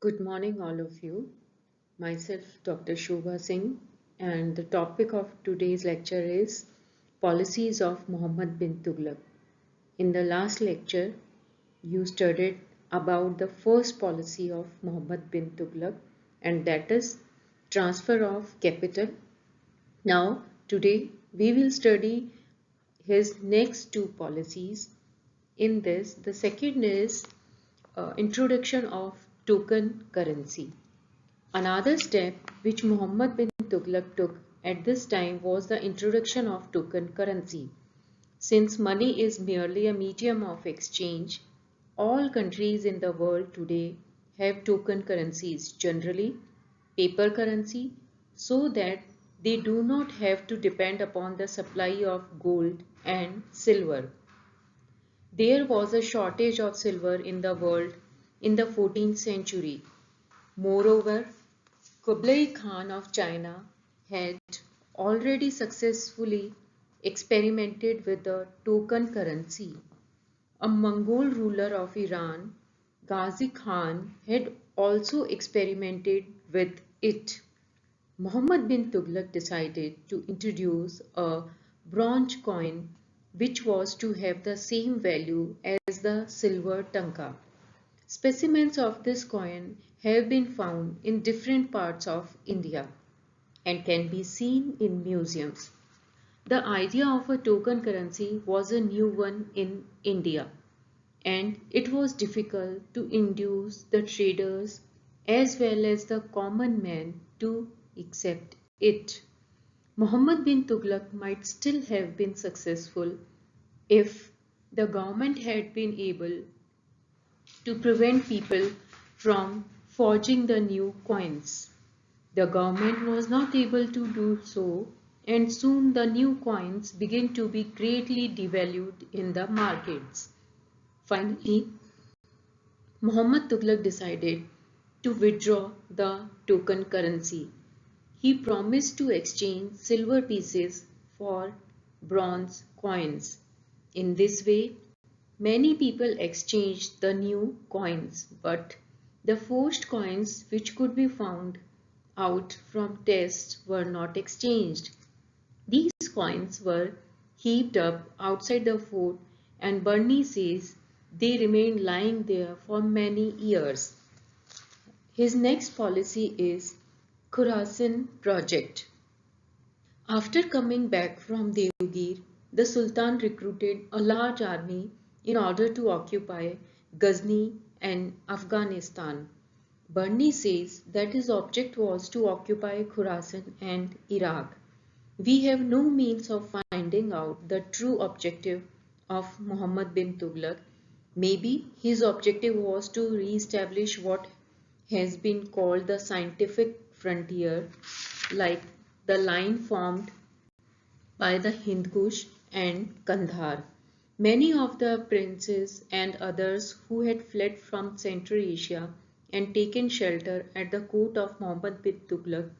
Good morning, all of you. Myself, Dr. Shobha Singh, and the topic of today's lecture is Policies of Muhammad bin Tughlaq. In the last lecture, you studied about the first policy of Muhammad bin Tughlaq, and that is transfer of capital. Now, today, we will study his next two policies. In this, the second is introduction of token currency. Another step which Muhammad bin Tughlaq took at this time was the introduction of token currency. Since money is merely a medium of exchange, all countries in the world today have token currencies, generally paper currency, so that they do not have to depend upon the supply of gold and silver. There was a shortage of silver in the world in the 14th century. Moreover, Kublai Khan of China had already successfully experimented with the token currency. A Mongol ruler of Iran, Ghazi Khan, had also experimented with it. Muhammad bin Tughlaq decided to introduce a bronze coin which was to have the same value as the silver tanka. Specimens of this coin have been found in different parts of India and can be seen in museums. The idea of a token currency was a new one in India, and it was difficult to induce the traders as well as the common man to accept it. Muhammad bin Tughlaq might still have been successful if the government had been able to prevent people from forging the new coins. The government was not able to do so, and soon the new coins began to be greatly devalued in the markets. Finally, Muhammad Tughlaq decided to withdraw the token currency. He promised to exchange silver pieces for bronze coins. In this way, many people exchanged the new coins, but the forged coins which could be found out from tests were not exchanged. These coins were heaped up outside the fort, and Burney says they remained lying there for many years. His next policy is Khorasan Project. After coming back from Devgir, the Sultan recruited a large army in order to occupy Ghazni and Afghanistan. Burney says that his object was to occupy Khorasan and Iraq. We have no means of finding out the true objective of Muhammad bin Tughlaq. Maybe his objective was to re-establish what has been called the scientific frontier, like the line formed by the Hind Kush and Kandhar. Many of the princes and others who had fled from Central Asia and taken shelter at the court of Muhammad bin Tughlaq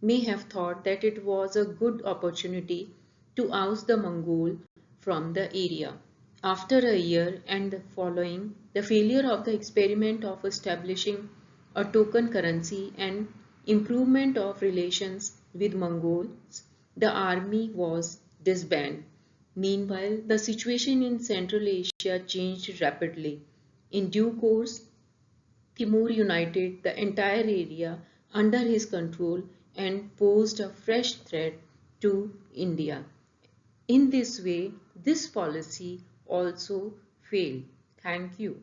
may have thought that it was a good opportunity to oust the Mongol from the area. After a year and following the failure of the experiment of establishing a token currency and improvement of relations with Mongols, the army was disbanded. Meanwhile, the situation in Central Asia changed rapidly. In due course, Timur united the entire area under his control and posed a fresh threat to India. In this way, this policy also failed. Thank you.